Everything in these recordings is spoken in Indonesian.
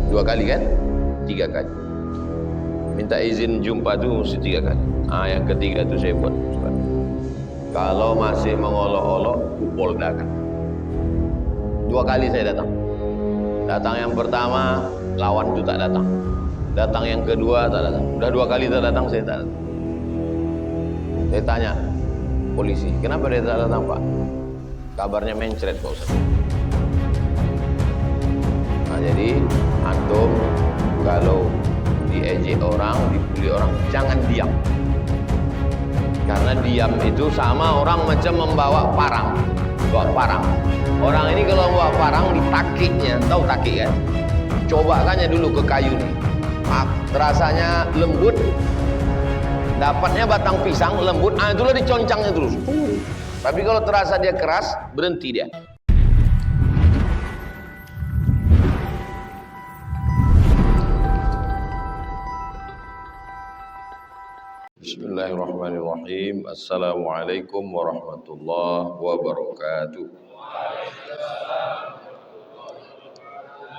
2 kali kan? 3 kali. Minta izin jumpa tuh mesti 3 kali. Yang ketiga itu saya buat. Kalau masih mengolok-olok, kupoldakan. 2 kali saya datang. Datang yang pertama, lawan itu tak datang. Datang yang kedua, tak datang. Udah 2 kali tak datang, saya tak datang. Saya tanya polisi, kenapa dia tak datang Pak? Kabarnya mencret Pak Ustaz. Nah jadi, antum kalau diejek orang, dibully orang, jangan diam. Karena diam itu sama orang macam membawa parang. Bawa parang. Orang ini kalau bawa parang ditakiknya, tahu takik kan? Cobakannya dulu ke kayu nih. Rasanya lembut. Dapatnya batang pisang lembut, itulah diconcangnya terus. Tapi kalau terasa dia keras, berhenti dia. Bismillahirrahmanirrahim. Assalamualaikum warahmatullahi wabarakatuh.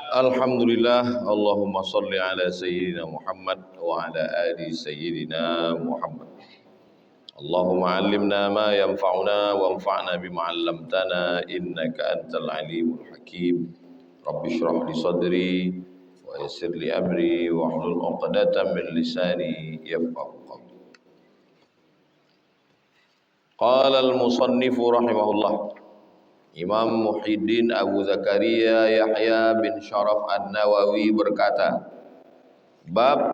Alhamdulillah, Allahumma salli ala Sayyidina Muhammad wa ala ali Sayyidina Muhammad. Allahumma allimna ma yanfa'una wa anfa'na bima 'allamtana innaka antal alimul hakim. Rabbi shrah li sadri wa yassir li amri wa hlul 'uqdatam min lisani yafqahu qawli. Qala al-musannifu rahimahullah, Imam Muhyiddin Abu Zakaria Yahya bin Sharaf An-Nawawi berkata, bab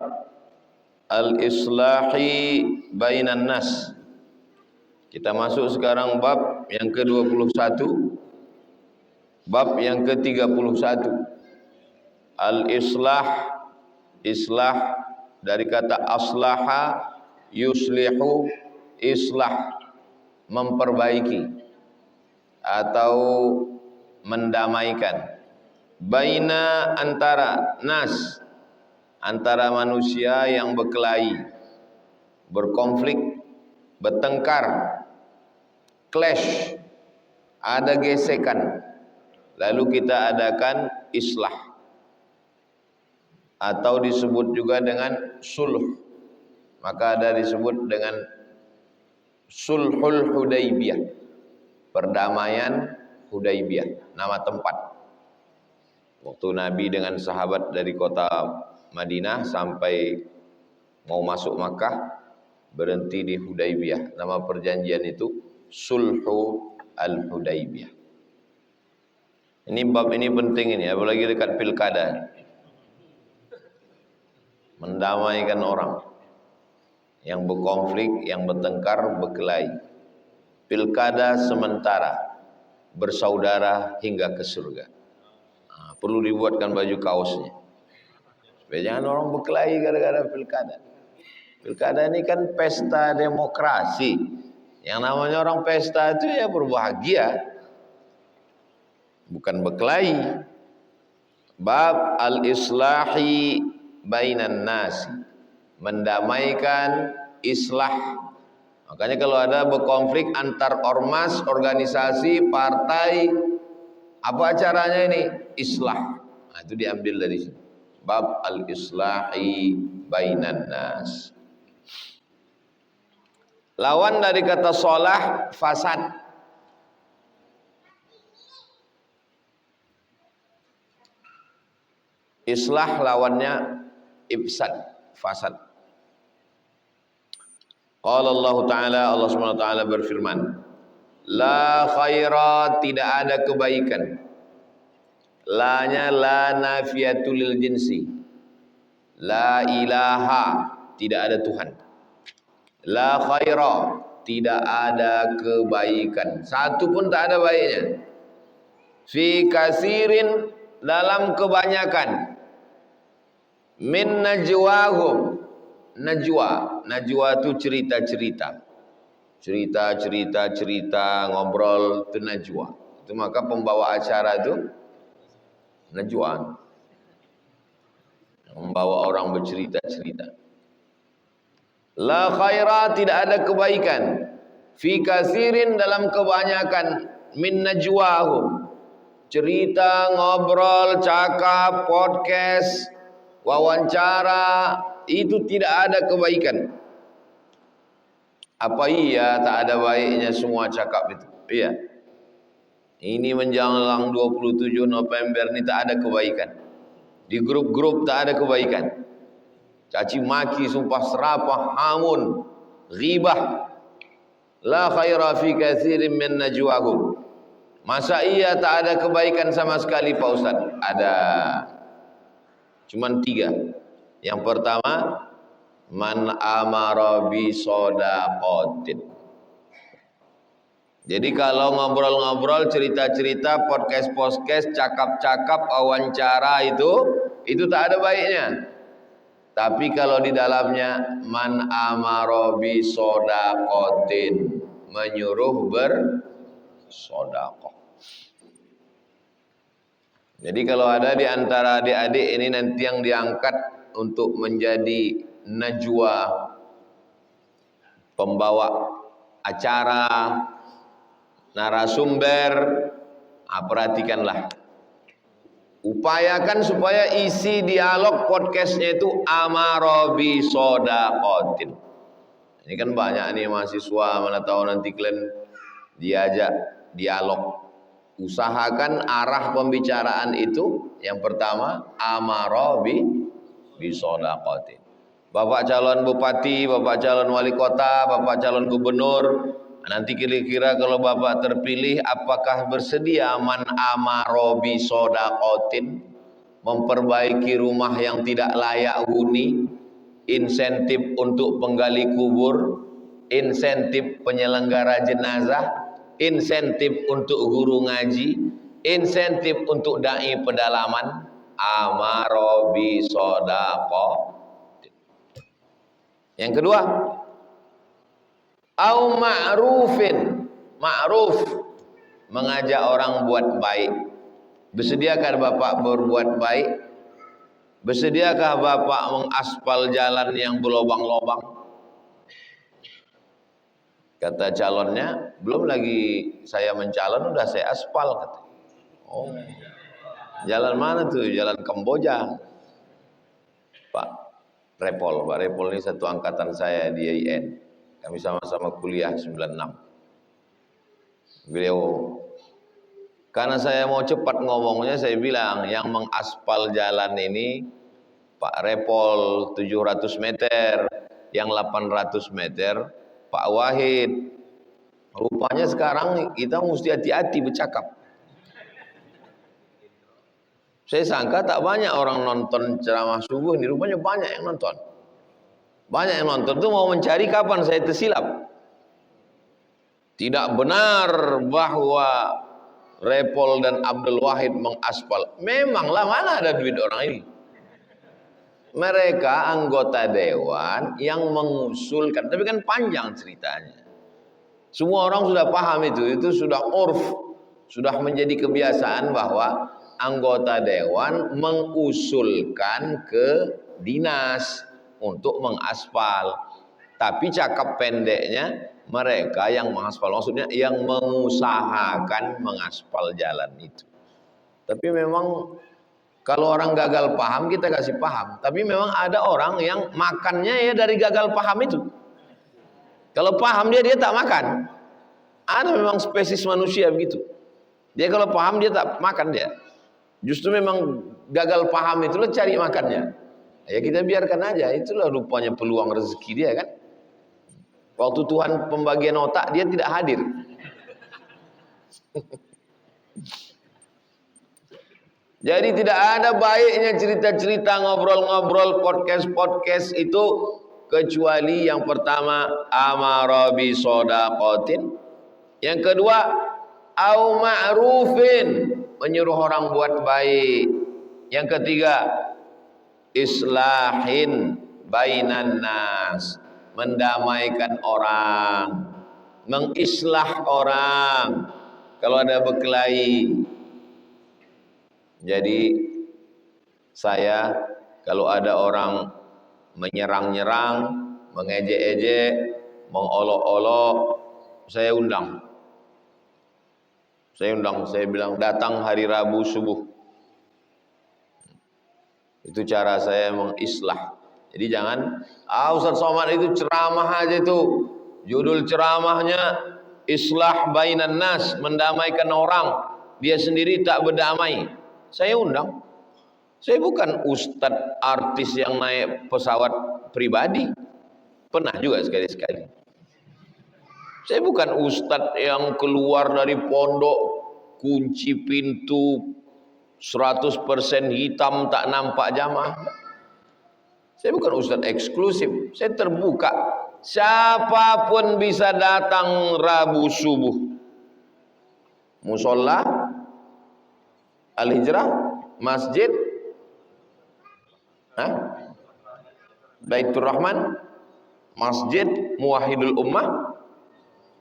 al-islahi bainan nas. Kita masuk sekarang bab yang ke-21, bab yang ke-31. Al-islah, islah dari kata aslaha yuslihu, islah memperbaiki atau mendamaikan. Baina antara nas, antara manusia yang berkelahi, berkonflik, bertengkar, clash, ada gesekan, lalu kita adakan islah atau disebut juga dengan sulh. Maka ada disebut dengan sulhul Hudaybiyah, perdamaian Hudaybiyah, nama tempat. Waktu Nabi dengan sahabat dari kota Madinah sampai mau masuk Makkah, berhenti di Hudaybiyah. Nama perjanjian itu Sulhu al-Hudaybiyah. Ini bab ini penting ini, apalagi dekat pilkada. Mendamaikan orang yang berkonflik, yang bertengkar, berkelahi. Pilkada sementara, bersaudara hingga ke surga. Perlu dibuatkan baju kaosnya, supaya jangan orang berkelahi gara-gara pilkada. Pilkada ini kan pesta demokrasi. Yang namanya orang pesta itu ya berbahagia, bukan berkelahi. Bab al-islahi bainan nasi, mendamaikan, islah. Makanya kalau ada berkonflik antar ormas, organisasi, partai, apa caranya ini? Islah. Nah, itu diambil dari sini. Bab al-islahi bainan nas. Lawan dari kata solah, fasad. Islah lawannya ifsad, fasad. Qala Allah Ta'ala, Allah SWT berfirman, la khaira, tidak ada kebaikan. La-nya la nafiyatul lil jinsi. La ilaha, tidak ada Tuhan. La khaira, tidak ada kebaikan. Satu pun tak ada baiknya. Fi kasirin, dalam kebanyakan. Min najwahum, najwa, najwa itu cerita-cerita, cerita, ngobrol, itu najwa. Itu maka pembawa acara itu najwa, membawa orang bercerita-cerita. La khaira, tidak ada kebaikan. Fi kasirin, dalam kebanyakan. Min najwahum, cerita, ngobrol, cakap, podcast, wawancara, itu tidak ada kebaikan. Apa iya tak ada baiknya semua cakap itu? Iya. Ini menjelang 27 November ini tak ada kebaikan. Di grup-grup tak ada kebaikan. Caci maki, sumpah serapah, hamun, ghibah. La khaira fi katsirin min najwahum. Masa iya tak ada kebaikan sama sekali Pak Ustaz? Ada. Cuman 3. Yang pertama, man amara bi shadaqatin. Jadi kalau ngobrol-ngobrol, cerita-cerita, podcast-podcast, cakap-cakap, wawancara itu tak ada baiknya. Tapi kalau di dalamnya man amara bi shadaqatin, menyuruh bersedekah. Jadi kalau ada di antara adik-adik ini nanti yang diangkat untuk menjadi najwa, pembawa acara, narasumber, perhatikanlah. Upayakan supaya isi dialog podcastnya itu amara bi shadaqatin. Ini kan banyak nih mahasiswa, mana tahu nanti kalian diajak dialog. Usahakan arah pembicaraan itu yang pertama amara bi shadaqatin. Bapak calon bupati, bapak calon wali kota, bapak calon gubernur, nanti kira-kira kalau bapak terpilih, apakah bersedia man amara bi shadaqatin, memperbaiki rumah yang tidak layak huni, insentif untuk penggali kubur, insentif penyelenggara jenazah, insentif untuk guru ngaji, insentif untuk dai pedalaman, amara bi shadaqah. Yang kedua, au ma'rufin, ma'ruf, mengajak orang buat baik. Bersediakah Bapak berbuat baik? Bersediakah Bapak mengaspal jalan yang berlobang-lobang? Kata calonnya, belum lagi saya mencalon udah saya aspal, kata. Oh, jalan mana tuh? Jalan Kamboja. Pak Repol ini satu angkatan saya di IAIN. Kami sama-sama kuliah 96. Beliau, karena saya mau cepat ngomongnya, saya bilang yang mengaspal jalan ini Pak Repol 700 meter, yang 800 meter Pak Wahid. Rupanya sekarang kita mesti hati-hati bercakap. Saya sangka tak banyak orang nonton ceramah subuh ini, rupanya banyak yang nonton. Banyak yang nonton itu mau mencari kapan saya tersilap. Tidak benar bahwa Repol dan Abdul Wahid mengaspal. Memanglah, mana ada duit orang ini. Mereka anggota dewan yang mengusulkan, tapi kan panjang ceritanya. Semua orang sudah paham itu sudah urf, sudah menjadi kebiasaan bahwa anggota dewan mengusulkan ke dinas untuk mengaspal. Tapi cakap pendeknya, mereka yang mengaspal, maksudnya yang mengusahakan mengaspal jalan itu. Tapi memang kalau orang gagal paham, kita kasih paham. Tapi memang ada orang yang makannya ya dari gagal paham itu. Kalau paham dia tak makan. Ada memang spesies manusia begitu. Dia kalau paham dia tak makan dia. Justru memang gagal paham itulah cari makannya. Ya kita biarkan aja, itulah rupanya peluang rezeki dia kan. Waktu Tuhan pembagian otak dia tidak hadir. Jadi tidak ada baiknya cerita-cerita, ngobrol-ngobrol, podcast-podcast itu kecuali yang pertama amara bi shadaqatin, yang kedua au ma'rufin, menyuruh orang buat baik, yang ketiga islahin bainan nas, mendamaikan orang, mengislah orang kalau ada berkelahi. Jadi saya kalau ada orang menyerang-nyerang, mengejek-ejek, mengolok-olok, saya undang. Saya undang, saya bilang datang hari Rabu subuh. Itu cara saya mengislah. Jadi jangan, Ustaz Somad itu ceramah aja itu. Judul ceramahnya Islah Bainan Nas, mendamaikan orang. Dia sendiri tak berdamai. Saya undang. Saya bukan ustadz artis yang naik pesawat pribadi. Pernah juga sekali-sekali. Saya bukan ustadz yang keluar dari pondok, kunci pintu 100% hitam tak nampak jamaah. Saya bukan ustadz eksklusif, saya terbuka. Siapapun bisa datang Rabu subuh. Musola, Al-Hijrah, masjid, Baitur Rahman, masjid, Muwahhidul Ummah,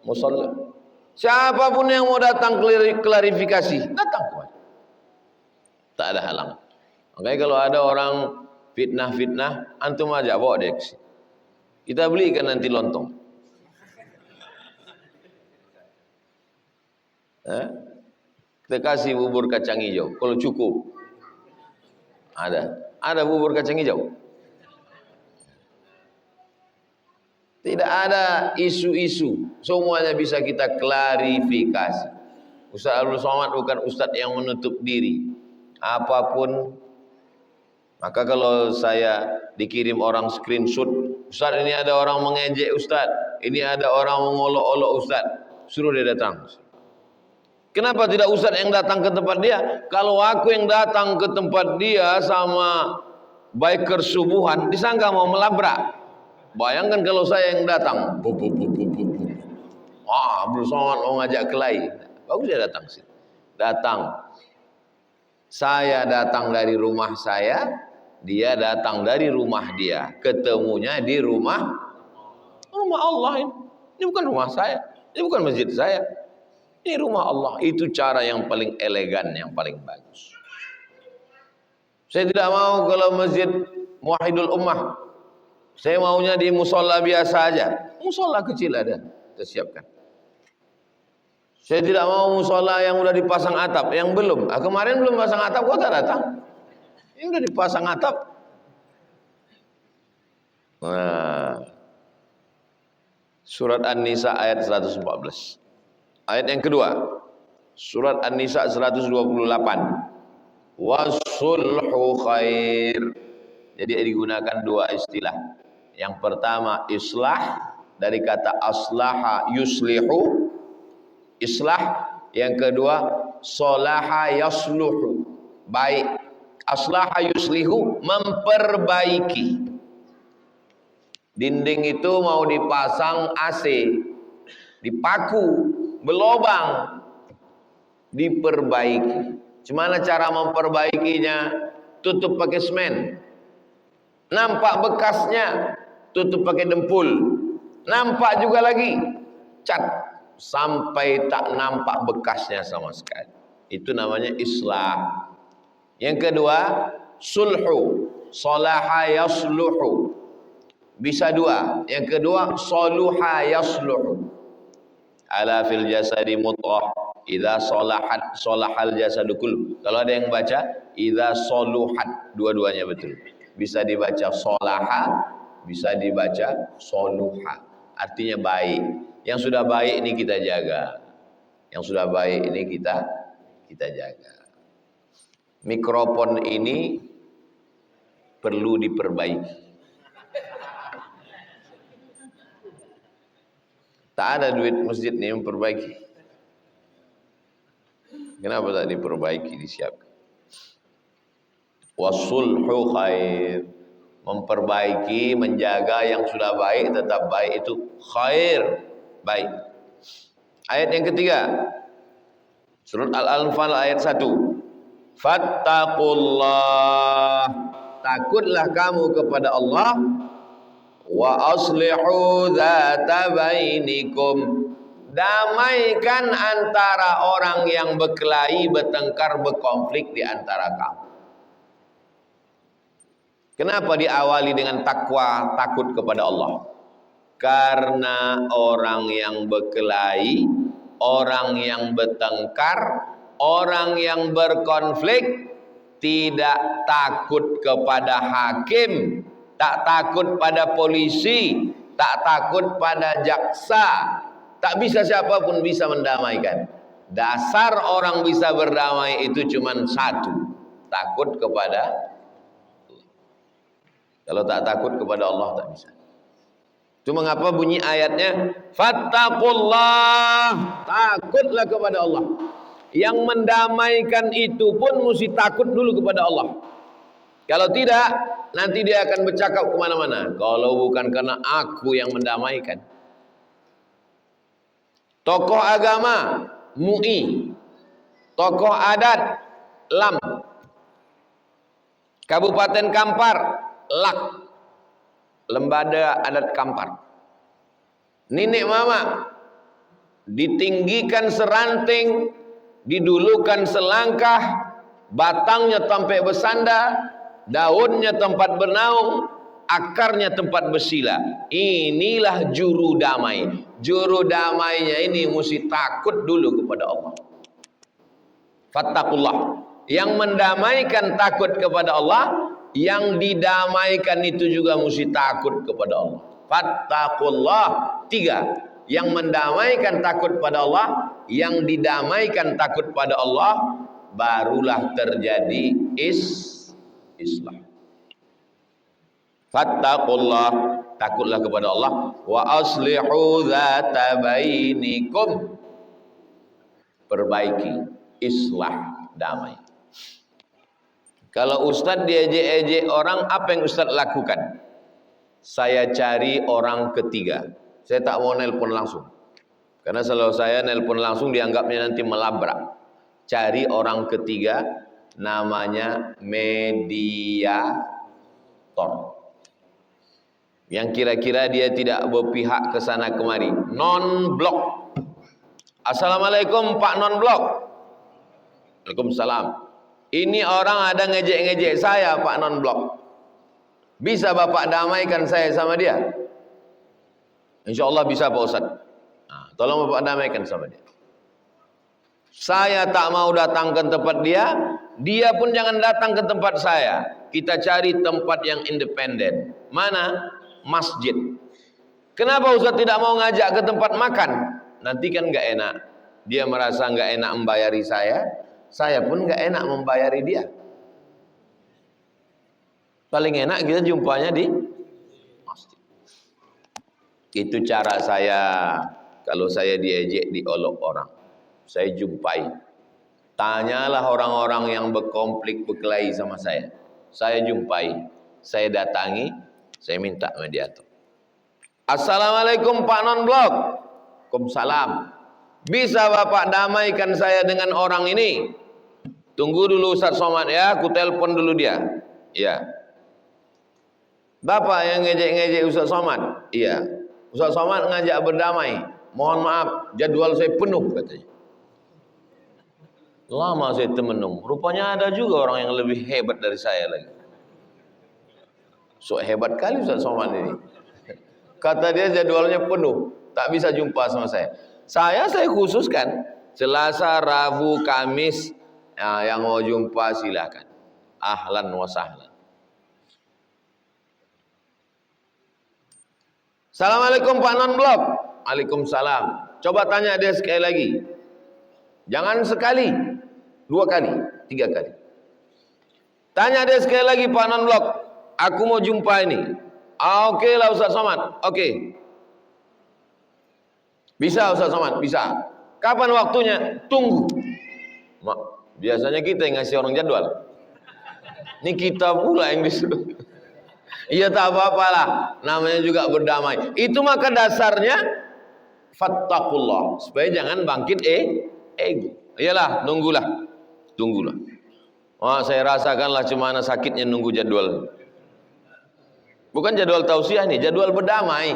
musola. Siapapun yang mau datang klarifikasi, datang. Tak ada halang. Makanya kalau ada orang fitnah-fitnah, antum aja bawa dia ke sini. Kita belikan nanti lontong. Kita kasih bubur kacang hijau. Kalau cukup, ada bubur kacang hijau. Tidak ada isu-isu, semuanya bisa kita klarifikasi. Ustaz Abdul Somad bukan ustaz yang menutup diri. Apapun, maka kalau saya dikirim orang screenshot, Ustaz ini ada orang mengejek Ustaz, ini ada orang mengolok-olok Ustaz, suruh dia datang. Kenapa tidak Ustaz yang datang ke tempat dia? Kalau aku yang datang ke tempat dia sama biker subuhan, disangka mau melabrak. Bayangkan kalau saya yang datang, Abdul Somad mau ngajak kelahi, bagus dia datang sini. Datang, saya datang dari rumah saya, dia datang dari rumah dia, ketemunya di rumah Allah ini. Ini bukan rumah saya, ini bukan masjid saya, ini rumah Allah. Itu cara yang paling elegan, yang paling bagus. Saya tidak mau kalau masjid Muwahhidul Ummah. Saya maunya di musola biasa aja. Musola kecil ada, kita siapkan. Saya tidak mau musola yang udah dipasang atap, yang belum. Kemarin belum pasang atap, kok tak datang? Ini udah dipasang atap. Nah, surat An-Nisa ayat 114. Ayat yang kedua, surat An-Nisa 128. Wasulhu khair. Jadi digunakan dua istilah. Yang pertama islah, dari kata aslaha yuslihu, islah. Yang kedua solaha yasluhu, baik. Aslaha yuslihu, memperbaiki. Dinding itu mau dipasang AC, dipaku, berlobang, diperbaiki. Gimana cara memperbaikinya? Tutup pakai semen. Nampak bekasnya, tutup pakai dempul. Nampak juga lagi, cat, sampai tak nampak bekasnya sama sekali. Itu namanya islah. Yang kedua, sulhu, salaha yasluhu. Bisa dua. Yang kedua, saluha yasluhu. Ala fil jasadi mudghah, idza salahat salahal jasadu kullu. Kalau ada yang baca idza saluhat, dua-duanya betul. Bisa dibaca solaha, bisa dibaca soluha. Artinya baik. Yang sudah baik ini kita jaga. Yang sudah baik ini kita jaga. Mikrofon ini perlu diperbaiki. Tak ada duit masjid ini memperbaiki. Kenapa tak diperbaiki, disiapkan? Wasulhu khair, memperbaiki, menjaga yang sudah baik tetap baik, itu khair, baik. Ayat yang ketiga, surat Al-Anfal ayat 1. Fattaqullah, takutlah kamu kepada Allah. Wa aslihu dzata bainikum, damaikan antara orang yang berkelahi, bertengkar, berkonflik di antara kamu. Kenapa diawali dengan takwa, takut kepada Allah? Karena orang yang berkelahi orang yang bertengkar, orang yang berkonflik, tidak takut kepada hakim, tak takut pada polisi, tak takut pada jaksa. Tak bisa siapapun bisa mendamaikan. Dasar orang bisa berdamai itu cuma satu, takut kepada Allah. Kalau tak takut kepada Allah tak bisa. Cuma ngapa bunyi ayatnya? Fattaqullah, takutlah kepada Allah. Yang mendamaikan itu pun mesti takut dulu kepada Allah. Kalau tidak, nanti dia akan bercakap kemana-mana. Kalau bukan karena aku yang mendamaikan. Tokoh agama, MUI. Tokoh adat, LAM. Kabupaten Kampar, LAK. Lembaga Adat Kampar. Nenek mama ditinggikan seranting, didulukan selangkah, batangnya sampai bersandar, daunnya tempat bernaung, akarnya tempat bersila. Inilah juru damai. Juru damainya ini mesti takut dulu kepada Allah. Fattaqullah. Yang mendamaikan takut kepada Allah, yang didamaikan itu juga mesti takut kepada Allah. Fattaqullah. 3. Yang mendamaikan takut pada Allah, yang didamaikan takut pada Allah, barulah terjadi Islam. Fattaqullah, takutlah kepada Allah. Wa aslihu dzata bainikum, perbaiki, islah, damai. Kalau ustaz diejek-ejek orang, apa yang ustaz lakukan? Saya cari orang ketiga. Saya tak mau nelpon langsung, karena kalau saya nelpon langsung dianggapnya nanti melabrak. Cari orang ketiga, namanya mediator, yang kira-kira dia tidak berpihak ke sana kemari. Non-blok. Assalamualaikum Pak non-blok. Waalaikumsalam. Ini orang ada ngejek-ngejek saya Pak non-blok. Bisa Bapak damaikan saya sama dia? InsyaAllah bisa Pak Ustaz. Nah, tolong Bapak damaikan sama dia. Saya tak mau datang ke tempat dia, dia pun jangan datang ke tempat saya. Kita cari tempat yang independen. Mana? Masjid. Kenapa Ustaz tidak mau ngajak ke tempat makan? Nanti kan nggak enak. Dia merasa nggak enak membayari saya pun nggak enak membayari dia. Paling enak kita jumpanya di masjid. Itu cara saya kalau saya diejek, diolok orang. Saya jumpai. Tanyalah orang-orang yang berkonflik, berkelahi sama saya. Saya jumpai, saya datangi, saya minta mediator. Assalamualaikum Pak non-blok. Waalaikumsalam. Bisa Bapak damaikan saya dengan orang ini? Tunggu dulu Ustaz Somad ya, aku telepon dulu dia. Ya. Bapak yang ngejek-ngejek Ustaz Somad? Iya. Ustaz Somad ngajak berdamai. Mohon maaf, jadwal saya penuh katanya. Lama saya temenung. Rupanya ada juga orang yang lebih hebat dari saya lagi. So hebat kali Ustaz Somad ini. Kata dia jadwalnya penuh, tak bisa jumpa sama saya. Saya khususkan Selasa, Rabu, Kamis. Nah, yang mau jumpa silakan. Ahlan wa sahlan. Assalamualaikum Pak non-blok. Waalaikumsalam. Coba tanya dia sekali lagi. Jangan sekali, 2 kali, 3 kali. Tanya dia sekali lagi Pak non-blok. Aku mau jumpa ini. Oke lah Ustaz Somad. Oke. Bisa Ustaz Somad, bisa. Kapan waktunya? Tunggu. Biasanya kita yang ngasih orang jadwal. Ini kita pula yang disuruh. Iya tak apa-apalah. Namanya juga berdamai. Itu maka dasarnya fattaqullah. Supaya jangan bangkit ego. Iyalah, tunggulah. Wah, saya rasakanlah cemana sakitnya nunggu jadwal. Bukan jadwal tausiah nih, jadwal berdamai.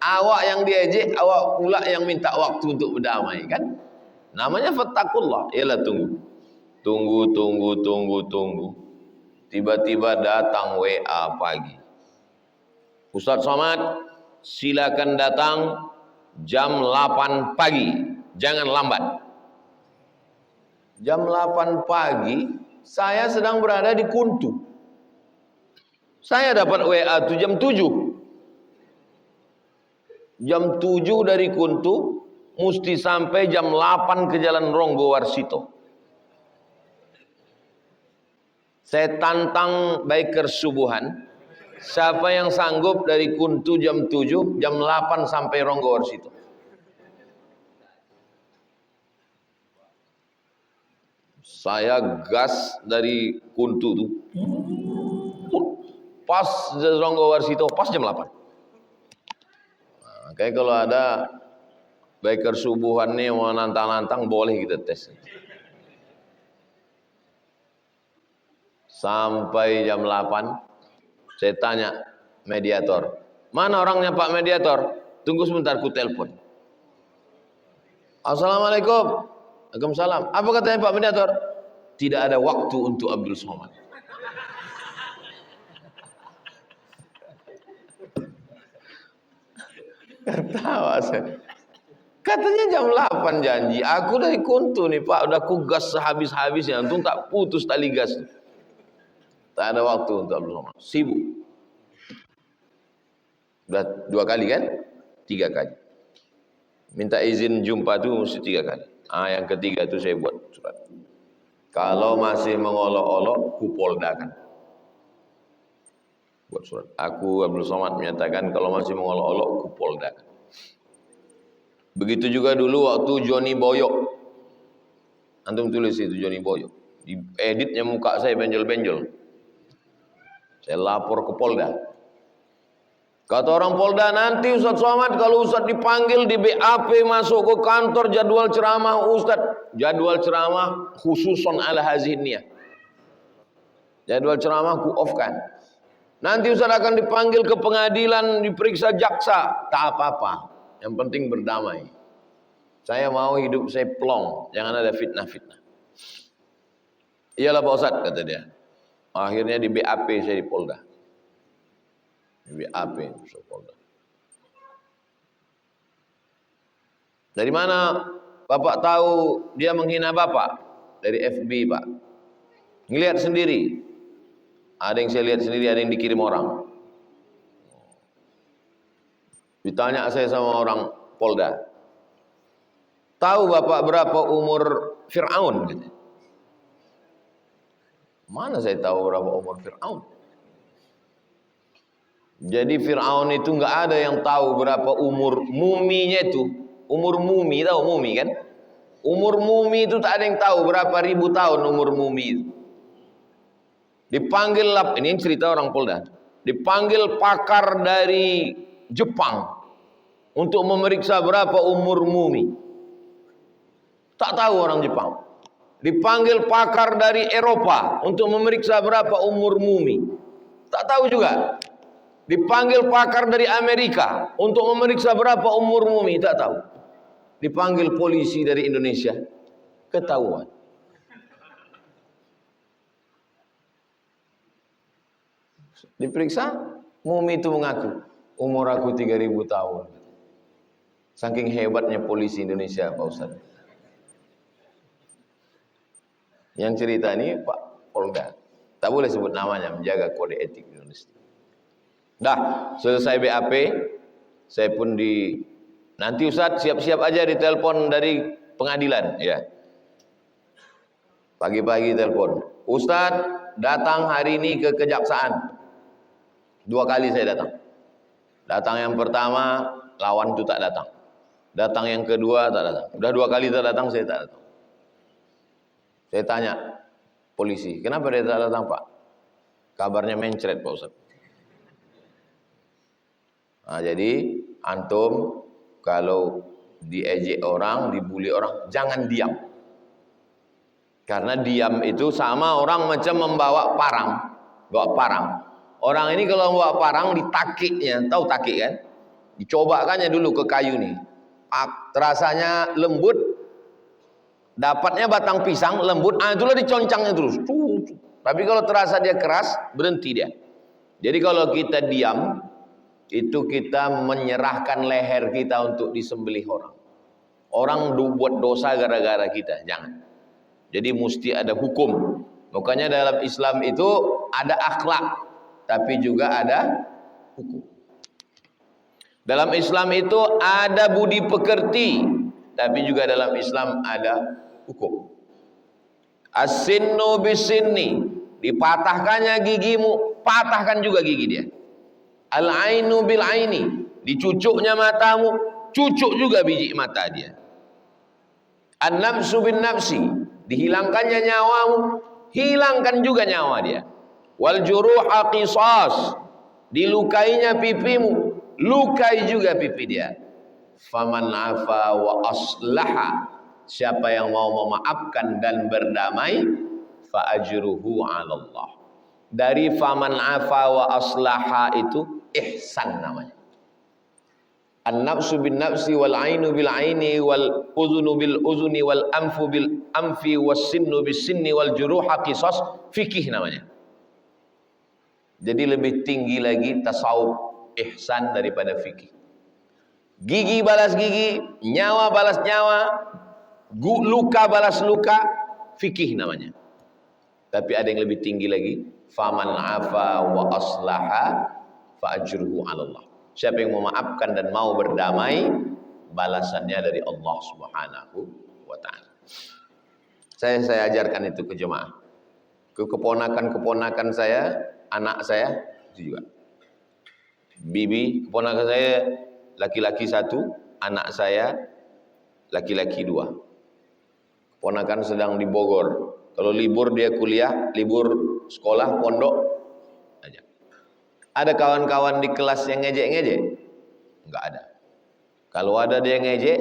Awak yang diejek, awak pula yang minta waktu untuk berdamai kan? Namanya fattaqullah. Iyalah tunggu. Tiba-tiba datang WA pagi. Ustaz Somad, silakan datang jam 8 pagi. jangan lambat. Jam 8 pagi, saya sedang berada di Kuntu. Saya dapat WA itu jam 7. Jam 7 dari Kuntu, mesti sampai jam 8 ke Jalan Ronggo Warsito. Saya tantang bikers subuhan, siapa yang sanggup dari Kuntu jam 7, jam 8 sampai Ronggo Warsito. Saya gas dari Kuntu tuh, pas Ronggo Warsito, pas jam 8. Nah, kayak kalau ada biker subuhan nih mau nantang-nantang, boleh kita tes. Sampai jam 8, saya tanya mediator, mana orangnya Pak Mediator? Tunggu sebentar, ku telepon. Assalamualaikum. Waalaikumsalam. Apa katanya Pak Mediator? Tidak ada waktu untuk Abdul Somad. Ketawa saya. Katanya jam 8 janji. Aku dari Kuntu nih Pak, udah ku gas sehabis-habisnya. Untung tak putus tali gas. Tak ada waktu untuk Abdul Somad. Sibuk. Udah 2 kali kan? 3 kali. Minta izin jumpa itu mesti 3 kali. Yang ketiga itu saya buat surat. Kalau masih mengolok-olok, ku poldakan. Buat surat. Aku Abdul Somad menyatakan kalau masih mengolok-olok, ku poldakan. Begitu juga dulu waktu Johnny Boyok. Antum tulis itu Johnny Boyok. Di editnya muka saya benjol-benjol. Saya lapor ke Polda. Kata orang Polda, nanti Ustaz Somad kalau Ustaz dipanggil di BAP masuk ke kantor jadwal ceramah Ustaz. Jadwal ceramah khususon ala haziniyah. Jadwal ceramah ku off-kan. Nanti Ustaz akan dipanggil ke pengadilan, diperiksa jaksa. Tak apa-apa. Yang penting berdamai. Saya mau hidup saya plong. Jangan ada fitnah-fitnah. Iyalah Pak Ustaz, kata dia. Akhirnya di BAP saya di Polda. BAP Polda. Dari mana Bapak tahu dia menghina Bapak? Dari FB Pak. Ngelihat sendiri. Ada yang saya lihat sendiri, ada yang dikirim orang. Ditanya saya sama orang Polda. Tahu Bapak berapa umur Fir'aun? Gitu. Mana saya tahu berapa umur Fir'aun? Jadi Fir'aun itu nggak ada yang tahu berapa umur muminya itu. Umur mumi, tahu mumi kan? Umur mumi itu tak ada yang tahu berapa ribu tahun umur mumi itu. Dipanggil, ini cerita orang Polda. Dipanggil pakar dari Jepang untuk memeriksa berapa umur mumi. Tak tahu orang Jepang. Dipanggil pakar dari Eropa untuk memeriksa berapa umur mumi. Tak tahu juga. Dipanggil pakar dari Amerika untuk memeriksa berapa umur mumi, tak tahu. Dipanggil polisi dari Indonesia, ketahuan. Diperiksa, mumi itu mengaku, umur aku 3000 tahun. Saking hebatnya polisi Indonesia, Pak Ustaz. Yang cerita ini Pak Polda. Tak boleh sebut namanya, menjaga kode etik Indonesia. Dah, selesai BAP, saya pun nanti Ustaz siap-siap aja ditelepon dari pengadilan, ya. Pagi-pagi telepon, Ustaz datang hari ini ke kejaksaan. 2 kali saya datang. Datang yang pertama, lawan itu tak datang. Datang yang kedua tak datang. Udah 2 kali tak datang, saya tak datang. Saya tanya polisi, kenapa dia tak datang Pak? Kabarnya mencret Pak Ustaz. Nah, jadi antum kalau diejek orang, dibully orang, jangan diam. Karena diam itu sama orang macam membawa parang. Bawa parang. Orang ini kalau membawa parang ditakiknya, tahu takik kan? Dicobakannya dulu ke kayu nih. Terasanya lembut, dapatnya batang pisang lembut, itulah diconcangnya terus. Tapi kalau terasa dia keras, berhenti dia. Jadi kalau kita diam, itu kita menyerahkan leher kita untuk disembelih orang. orang buat dosa gara-gara kita, jangan. Jadi mesti ada hukum. Makanya dalam Islam itu ada akhlak, tapi juga ada hukum. Dalam Islam itu ada budi pekerti, tapi juga dalam Islam ada hukum. As-sinnu bis-sinni, dipatahkannya gigimu, patahkan juga gigi dia. Al-ainu bil-aini, dicucuknya matamu, cucuk juga biji mata dia. An-nafsu bin-nafsi, dihilangkannya nyawamu, hilangkan juga nyawa dia. Wal juruha qisas, dilukainya pipimu, lukai juga pipi dia. Faman afa wa aslaha, siapa yang mau memaafkan dan berdamai, fa ajruhu 'ala Allah. Dari faman afa wa aslaha itu ihsan namanya. An-nafsu bin nafsi wal ainu bil aini wal uzunu bil uzuni wal anfu bil anfi was sinnu bis sinni wal juruha qisas, fikih namanya. Jadi lebih tinggi lagi tasawuf ihsan daripada fikih. Gigi balas gigi, nyawa balas nyawa, luka balas luka, fikih namanya. Tapi ada yang lebih tinggi lagi, faman afa wa aslaha fa ajruhu 'ala Allah. Siapa yang memaafkan dan mau berdamai, balasannya dari Allah Subhanahu wa taala. Saya ajarkan itu ke jemaah. Ke keponakan-keponakan saya, anak saya itu juga. Bibi, keponakan saya laki-laki 1, anak saya laki-laki 2. Keponakan sedang di Bogor. Kalau libur dia kuliah, libur sekolah, pondok aja. Ada kawan-kawan di kelas yang ngejek-ngejek? Enggak ada. Kalau ada dia ngejek,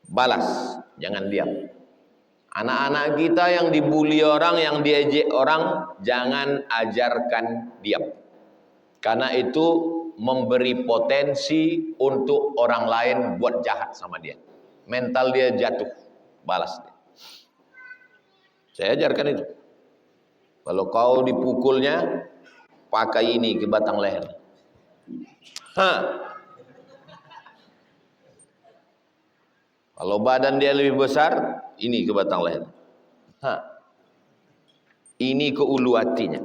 balas, jangan diam. Anak-anak kita yang dibully orang, yang diejek orang, jangan ajarkan diam. Karena itu memberi potensi untuk orang lain buat jahat sama dia. Mental dia jatuh, balas dia. Saya ajarkan itu. Kalau kau dipukulnya, pakai ini ke batang leher. Kalau badan dia lebih besar, ini ke batang leher. Ini ke ulu hatinya.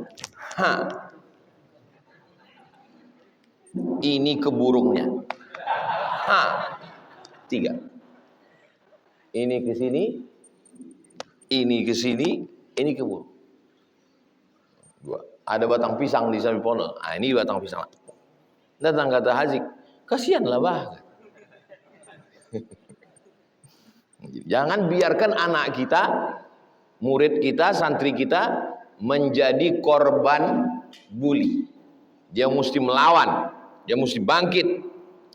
Ini ke burungnya. 3. Ini ke sini, ini ke sini, ini ke burung. 2. Ada batang pisang di samping pohon. Ini batang pisang. Datang kata Hazik, kasihanlah bah. Jangan biarkan anak kita, murid kita, santri kita menjadi korban bully. Dia mesti melawan, dia mesti bangkit.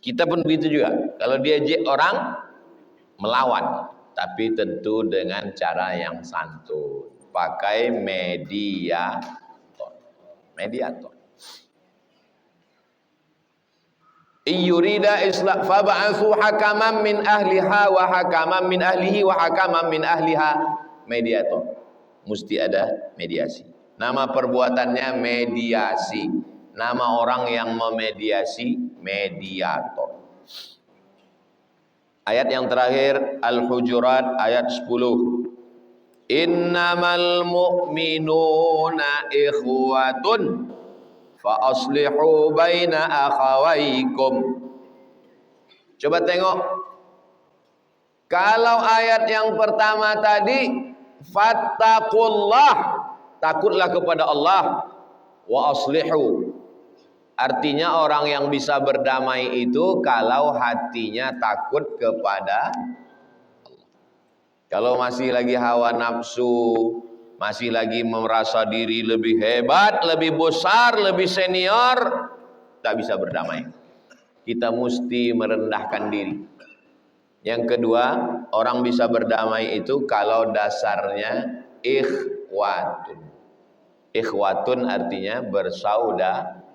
Kita pun begitu juga. Kalau dia diejek orang, melawan, tapi tentu dengan cara yang santun. Pakai mediator. Iyurida islah fab'atsu hakaman min ahliha wa hakaman min ahlihi wa hakaman min ahliha. Mediator. Mesti ada mediasi. Nama perbuatannya mediasi. Nama orang yang memediasi mediator. Ayat yang terakhir Al-Hujurat ayat 10. Innamal mu'minuna ikhwatun fa aslihu baina akhawaykum. Coba tengok. Kalau ayat yang pertama tadi fattaqullah, takutlah kepada Allah, wa aslihu. Artinya orang yang bisa berdamai itu kalau hatinya takut kepada Allah. Kalau masih lagi hawa nafsu, masih lagi merasa diri lebih hebat, lebih besar, lebih senior, tak bisa berdamai. Kita mesti merendahkan diri. Yang kedua, orang bisa berdamai itu kalau dasarnya ikhwatun. Ikhwatun artinya bersaudara.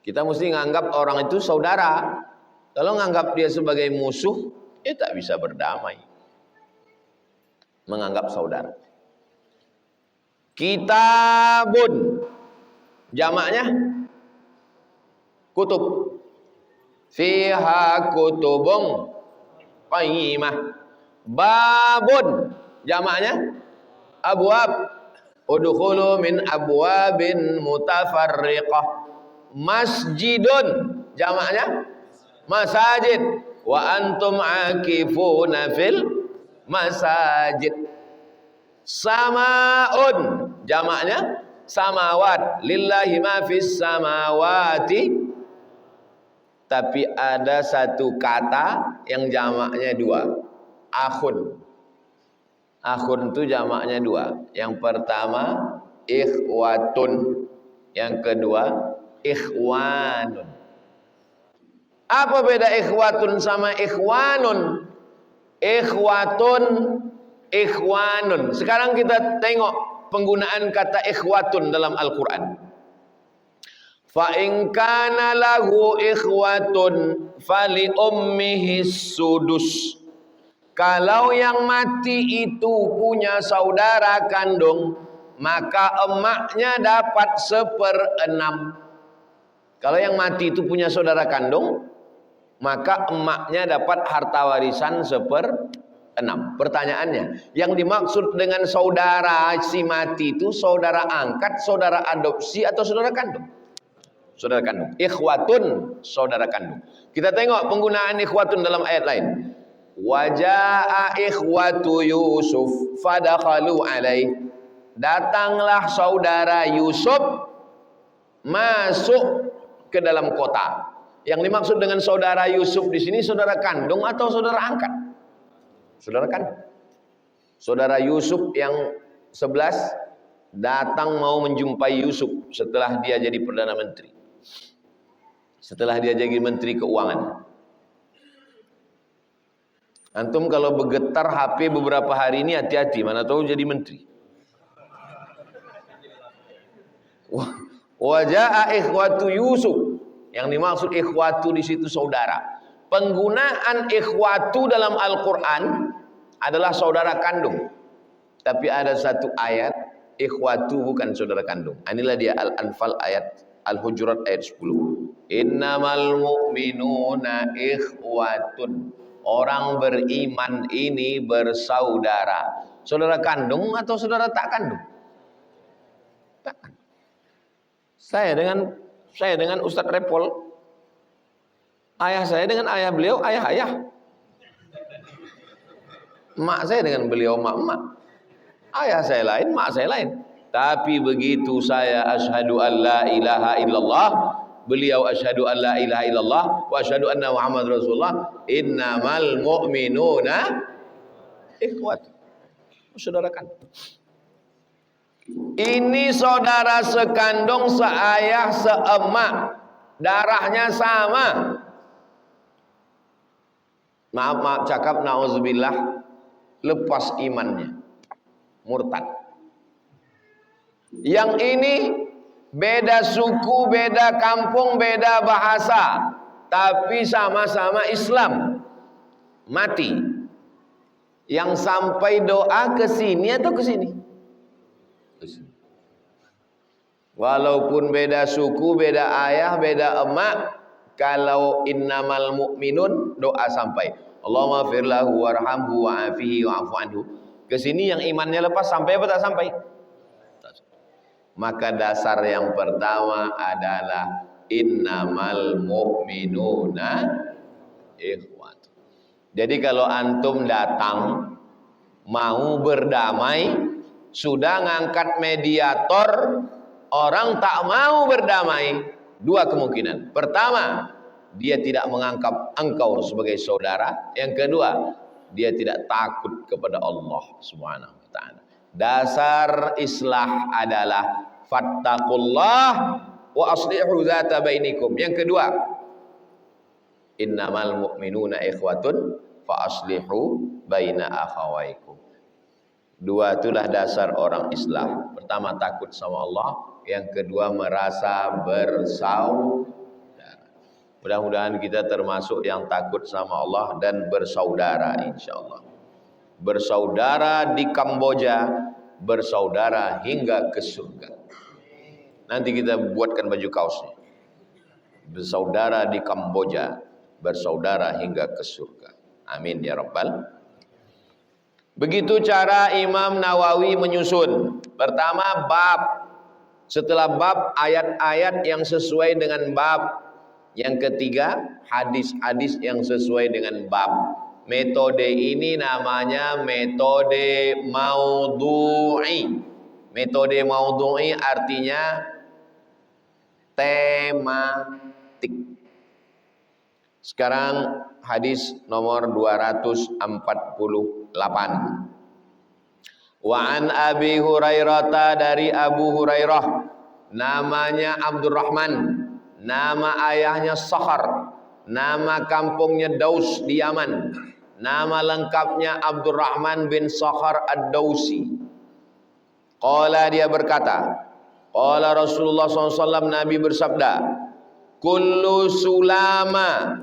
Kita mesti menganggap orang itu saudara. Kalau menganggap dia sebagai musuh, dia tak bisa berdamai. Menganggap saudara. Kitabun, jamaknya kutub. Fiha kutubun qayyimah. Babun jamaknya abwab. Udkhulu min abwabin mutafarriqah. Masjidun jamaknya masajid. Wa antum akifuna fil masajid. Samaun jamaknya samawat. Lillahi ma fis samawati. Tapi ada satu kata yang jamaknya dua. Akhun. Akhun itu jamaknya dua. Yang pertama ikhwatun. Yang kedua ikhwanun. Apa beda ikhwatun sama ikhwanun? Ikhwatun, ikhwanun. Sekarang kita tengok penggunaan kata ikhwatun dalam Al-Quran. Fa in kana lahu ikhwatun fali ummihi sudus. Kalau yang mati itu punya saudara kandung, maka emaknya dapat 1/6. Kalau yang mati itu punya saudara kandung, maka emaknya dapat harta warisan 1/6. Pertanyaannya, yang dimaksud dengan saudara si mati itu saudara angkat, saudara adopsi, atau saudara kandung? Saudara kandung. Ikhwatun, saudara kandung. Kita tengok penggunaan ikhwatun dalam ayat lain. Waja'a ikhwatu Yusuf fadakhalu alaih. Datanglah saudara Yusuf masuk ke dalam kota. Yang dimaksud dengan saudara Yusuf di sini saudara kandung atau saudara angkat? Saudara kandung. Saudara Yusuf yang 11 datang mau menjumpai Yusuf setelah dia jadi Perdana Menteri. Setelah dia jadi Menteri Keuangan. Antum kalau bergetar HP beberapa hari ini hati-hati, mana tahu jadi menteri. Waja'a ikhwatu Yusuf. Yang dimaksud ikhwatu di situ saudara. Penggunaan ikhwatu dalam Al-Quran adalah saudara kandung. Tapi ada satu ayat ikhwatu bukan saudara kandung. Inilah dia Al-Anfal ayat Al-Hujurat ayat 10. Innamal mu'minuna ikhwatun. Orang beriman ini bersaudara. Saudara kandung atau saudara tak kandung? Tak kandung. Saya dengan Ustadz Repol, ayah saya dengan ayah beliau, ayah-ayah. Mak saya dengan beliau, mak-mak. Ayah saya lain, mak saya lain. Tapi begitu saya asyhadu an la ilaha illallah, beliau asyhadu an la ilaha illallah wa asyhadu anna Muhammad Rasulullah, innamal mu'minuna ikhwat. Saudara kan. Ini saudara sekandung, seayah, seemak, darahnya sama. Maaf cakap, na'udzubillah, lepas imannya, murtad. Yang ini beda suku, beda kampung, beda bahasa, tapi sama-sama Islam. Mati. Yang sampai doa ke sini atau ke sini? Walaupun beda suku, beda ayah, beda emak, kalau innamal mu'minun, doa sampai. Allahumma firlahu warhamhu wa'afihi wa'afu anhu. Ke sini yang imannya lepas sampai apa tak sampai? Maka dasar yang pertama adalah innamal mu'minuna ikhwat. Jadi kalau antum datang mau berdamai, sudah ngangkat mediator, orang tak mau berdamai, dua kemungkinan. Pertama, dia tidak menganggap engkau sebagai saudara. Yang kedua, dia tidak takut kepada Allah Subhanahu wa taala. Dasar islah adalah fattaqullah wa aslihu dzata bainikum. Yang kedua, innamal mu'minuna ikhwatun fa aslihu baina akhawaikum. Dua itulah dasar orang Islam. Pertama, takut sama Allah. Yang kedua, merasa bersaudara. Mudah-mudahan kita termasuk yang takut sama Allah dan bersaudara, insyaallah. Bersaudara di Kamboja, bersaudara hingga ke surga. Nanti kita buatkan baju kaosnya. Bersaudara di Kamboja, bersaudara hingga ke surga. Amin ya rabbal. Begitu cara Imam Nawawi menyusun. Pertama bab, setelah bab ayat-ayat yang sesuai dengan bab. Yang ketiga hadis-hadis yang sesuai dengan bab. Metode ini namanya metode maudhu'i. Metode maudhu'i artinya tematik. Sekarang hadis nomor 248. Wa an Abi Hurairah, dari Abu Hurairah, namanya Abdurrahman, nama ayahnya Sakhar, nama kampungnya Daus di Yaman, nama lengkapnya Abdurrahman bin Sakhar Ad-Dausi. Qala, dia berkata, qala Rasulullah SAW, Nabi bersabda, kullu sulama,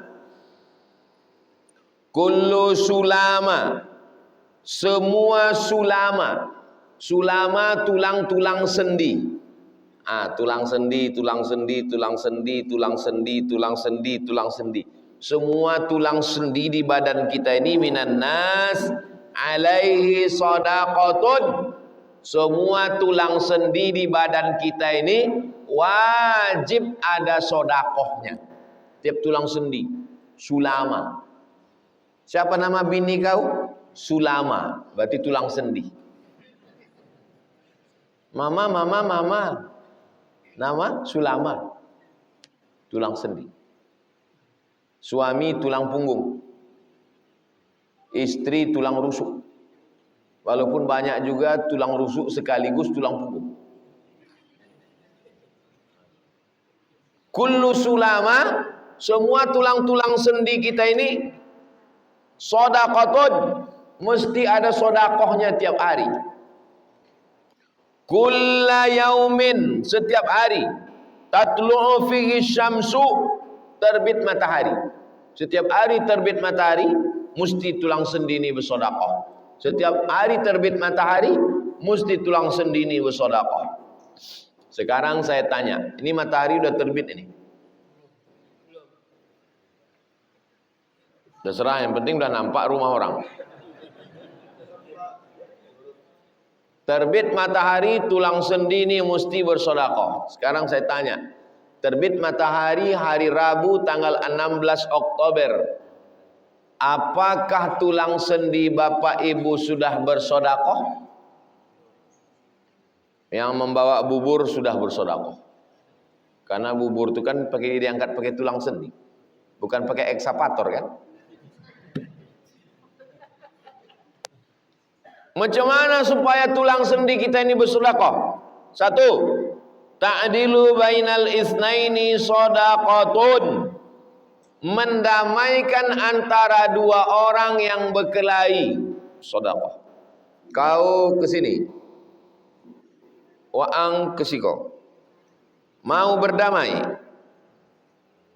semua sulama. Sulama tulang-tulang sendi. Tulang sendi. Semua tulang sendi di badan kita ini minan nas alaihi shadaqatun. Semua tulang sendi di badan kita ini wajib ada sodakohnya. Tiap tulang sendi. Sulama. Siapa nama bini kau? Sulama. Berarti tulang sendi. Mama. Nama Sulama. Tulang sendi. Suami tulang punggung. Istri tulang rusuk. Walaupun banyak juga tulang rusuk sekaligus tulang punggung. Kullu sulama, semua tulang-tulang sendi kita ini shadaqatun, mesti ada sodakohnya tiap hari. Kulla yaumin, setiap hari. Tatlu'u fihi syamsu, terbit matahari. Setiap hari terbit matahari, mesti tulang sendi ini bersodakoh. Setiap hari terbit matahari, mesti tulang sendi ini bersodakoh. Sekarang saya tanya, ini matahari udah terbit ini? Terserah, yang penting udah nampak rumah orang. Terbit matahari, tulang sendi ini mesti bersodakoh. Sekarang saya tanya, terbit matahari hari Rabu tanggal 16 Oktober. Apakah tulang sendi bapak ibu sudah bersodakoh? Yang membawa bubur sudah bersodakoh. Karena bubur itu kan diangkat pakai tulang sendi. Bukan pakai ekskavator kan? Macam mana supaya tulang sendi kita ini bersedekah? Satu, ta'dilu bainal isnaini shadaqatun. Mendamaikan antara dua orang yang berkelahi. Sedekah. Kau ke sini. Waang ke siko. Mau berdamai.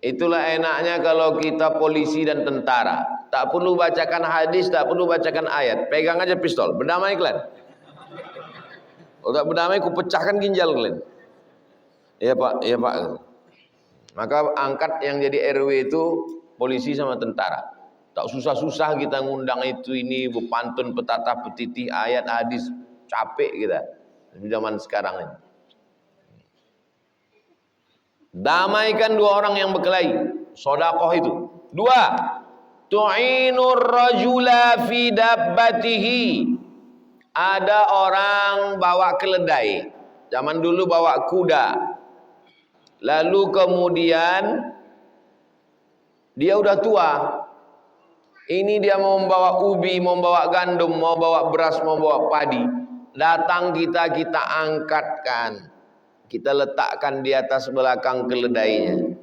Itulah enaknya kalau kita polisi dan tentara. Tak perlu bacakan hadis, tak perlu bacakan ayat. Pegang aja pistol. Berdamai kalian. Kalau tak berdamai, ku pecahkan ginjal kalian. Iya pak, iya pak. Maka angkat yang jadi RW itu polisi sama tentara. Tak susah-susah kita ngundang itu ini, berpantun, petata, petiti, ayat, hadis. Capek kita. Di zaman sekarang ini. Damaikan dua orang yang berkelahi. Sedekah itu. Dua. Tu'inur rajula fi dabbatihi. Ada orang bawa keledai. Zaman dulu bawa kuda. Lalu kemudian dia udah tua. Ini dia mau membawa ubi, mau membawa gandum, mau bawa beras, mau bawa padi. Datang kita angkatkan. Kita letakkan di atas belakang keledainya.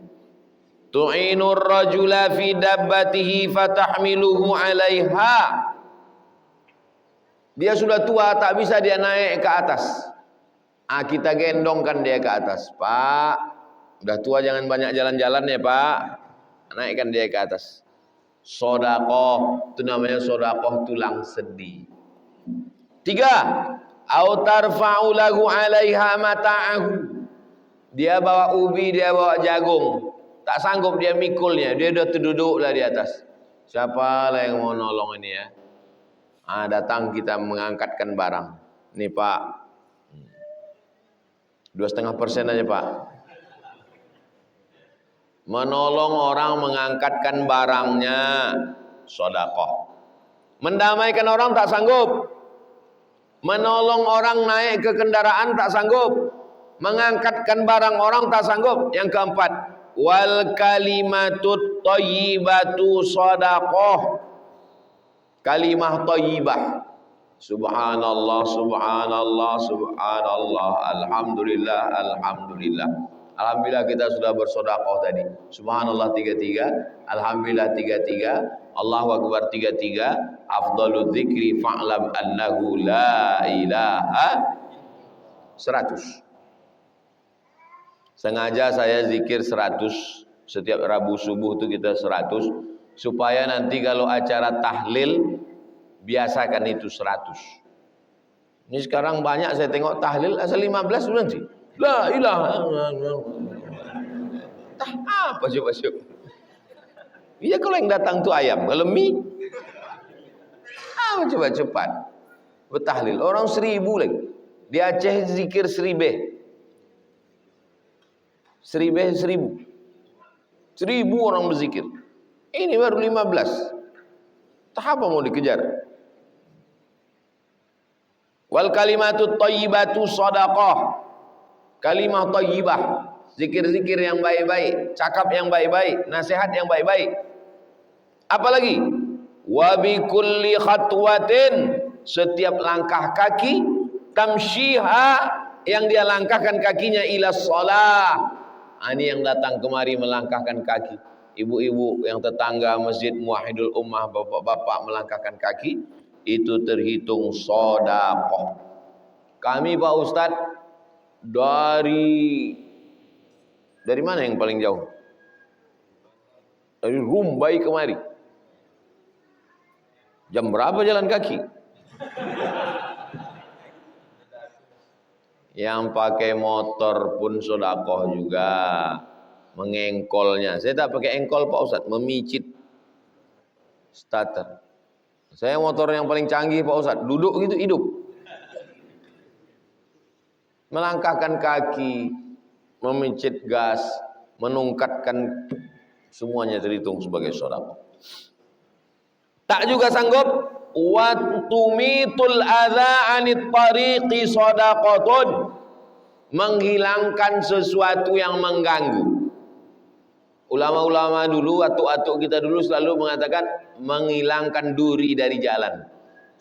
Tu'inur rajula fi dabbatihi fatahmiluhu 'alaiha. Dia sudah tua, tak bisa dia naik ke atas. Kita gendongkan dia ke atas. Pak, udah tua jangan banyak jalan-jalan ya, Pak. Naikkan dia ke atas. Sedekah, itu namanya sedekah tulang sendi. Tiga, au tarfa'u lahu 'alaiha mata'ahu. Dia bawa ubi, dia bawa jagung. tak sanggup dia mikulnya, dia udah terduduklah di atas. Siapa lah yang mau nolong ini ya? Datang kita mengangkatkan barang. Nih Pak, 2,5% aja Pak. Menolong orang mengangkatkan barangnya, sedekah. Mendamaikan orang tak sanggup. Menolong orang naik ke kendaraan tak sanggup. Mengangkatkan barang orang tak sanggup. Yang keempat, wal kalimatut thayyibatu shadaqah. Kalimah thayyibah. Subhanallah, subhanallah, subhanallah, alhamdulillah, alhamdulillah. Alhamdulillah kita sudah bersedekah tadi. Subhanallah 33, alhamdulillah 33, Allahu akbar 33, afdhalul dzikri fa'lam annahu la ilaha 100. Sengaja saya zikir 100 setiap Rabu subuh itu kita 100 supaya nanti kalau acara tahlil biasakan itu 100. Ini sekarang banyak saya tengok tahlil asal 15 bulan sih. La ilaha. Apa coba. Iya kalau yang datang tuh ayam, kalau mie coba cepat. Bertahlil orang 1000 lagi. Di Aceh zikir 1000. 1000 orang berzikir. Ini baru 15. Tahap apa mau dikejar? Wal kalimatut thayyibatu shadaqah. Kalimah thayyibah, zikir-zikir yang baik-baik, cakap yang baik-baik, nasihat yang baik-baik. Apalagi? Wa bi kulli khatwatin, setiap langkah kaki, tamshiha, yang dia langkahkan kakinya ila shalah. Ini yang datang kemari melangkahkan kaki. Ibu-ibu yang tetangga Masjid Muwahhidul Ummah, bapak-bapak melangkahkan kaki, itu terhitung sedekah. Kami Pak Ustadz dari mana yang paling jauh? Dari Rumbai kemari. Jam berapa jalan kaki? Yang pakai motor pun sedekah juga. Mengengkolnya. Saya tak pakai engkol Pak Ustadz, memicit starter. Saya motor yang paling canggih Pak Ustadz, duduk gitu hidup. Melangkahkan kaki, memicit gas, menungkatkan, semuanya terhitung sebagai sedekah. Tak juga sanggup, wa tumitul adza 'anit tariqi shadaqatun, menghilangkan sesuatu yang mengganggu. Ulama-ulama dulu, atuk-atuk kita dulu selalu mengatakan menghilangkan duri dari jalan.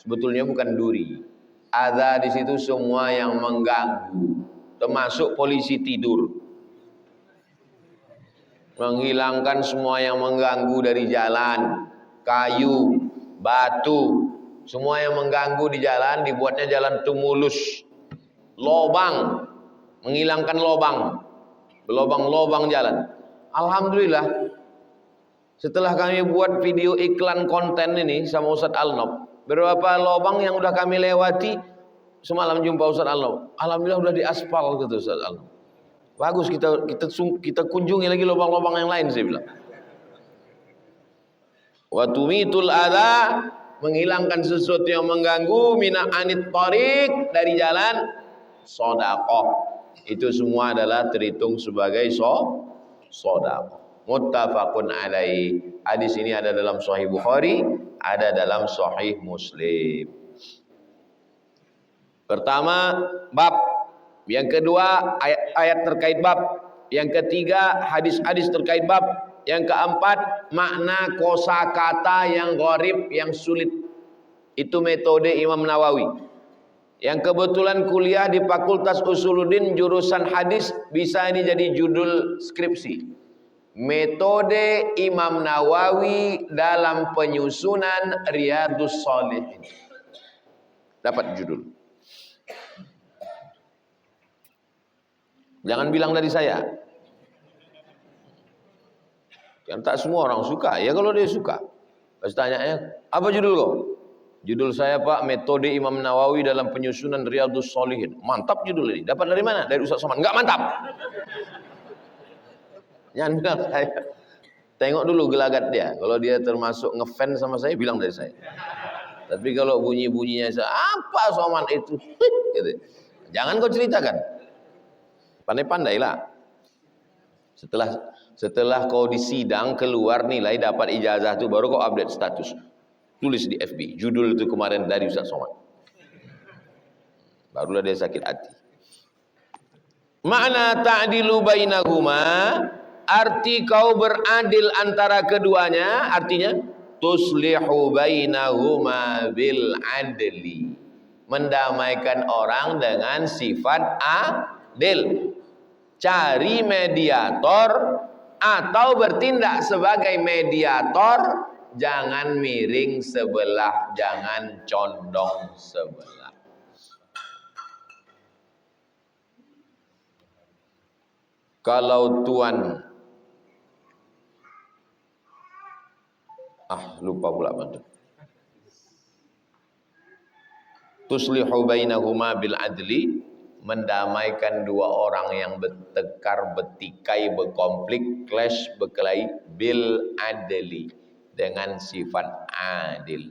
Sebetulnya bukan duri. Adza di situ semua yang mengganggu, termasuk polisi tidur. Menghilangkan semua yang mengganggu dari jalan, kayu, batu, semua yang mengganggu di jalan, dibuatnya jalan itu mulus. Lobang, menghilangkan lobang, berlobang-lobang jalan. Alhamdulillah, setelah kami buat video iklan konten ini sama Ustadz Alnob, beberapa lobang yang udah kami lewati, semalam jumpa Ustadz Alnob, alhamdulillah udah diaspal gitu Ustadz Alnob. Bagus, kita kunjungi lagi lobang-lobang yang lain, saya bilang. Wa tumitul adza, menghilangkan sesuatu yang mengganggu, mina anit tariq, dari jalan, sedekah. Itu semua adalah terhitung sebagai sedekah. Muttafaqun alaih. Hadis ini ada dalam Sahih Bukhari, ada dalam Sahih Muslim. Pertama, bab. Yang kedua, ayat-ayat terkait bab. Yang ketiga, hadis-hadis terkait bab. Yang keempat, makna kosakata yang gharib, yang sulit. Itu metode Imam Nawawi. Yang kebetulan kuliah di Fakultas Usuluddin jurusan hadis, bisa ini jadi judul skripsi. Metode Imam Nawawi dalam penyusunan Riyadhus Shalihin. Dapat judul. Jangan bilang dari saya. Kan tak semua orang suka. Ya kalau dia suka. Pas tanya, apa judul kau? Judul saya Pak, metode Imam Nawawi dalam penyusunan Riyadhus Shalihin. Mantap judul ini. Dapat dari mana? Dari Ustaz Somad. Enggak mantap. Jangan bilang saya. Tengok dulu gelagat dia. Kalau dia termasuk ngefans sama saya, bilang dari saya. Tapi kalau bunyi-bunyinya apa Soman itu? Gitu. Jangan kau ceritakan. Pandai-pandailah. Setelah kau disidang keluar nilai dapat ijazah itu baru kau update status. Tulis di FB. Judul itu kemarin dari Ustaz Soman. Barulah dia sakit hati. Makna ta'dilu bainahuma, arti kau beradil antara keduanya, artinya tuslihu bainahuma bil adli, mendamaikan orang dengan sifat adil. Cari mediator atau bertindak sebagai mediator, jangan miring sebelah, jangan condong sebelah. Kalau tuan lupa pula bantu. Tuslihu bainahuma bil adli, mendamaikan dua orang yang bertekar, bertikai, berkonflik, clash, berkelahi bil adli, dengan sifat adil.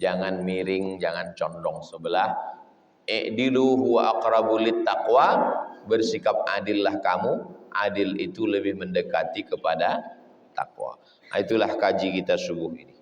Jangan miring, jangan condong sebelah. I'dilu huwa aqrabu lit taqwa, bersikap adillah kamu. Adil itu lebih mendekati kepada takwa. Itulah kaji kita subuh ini.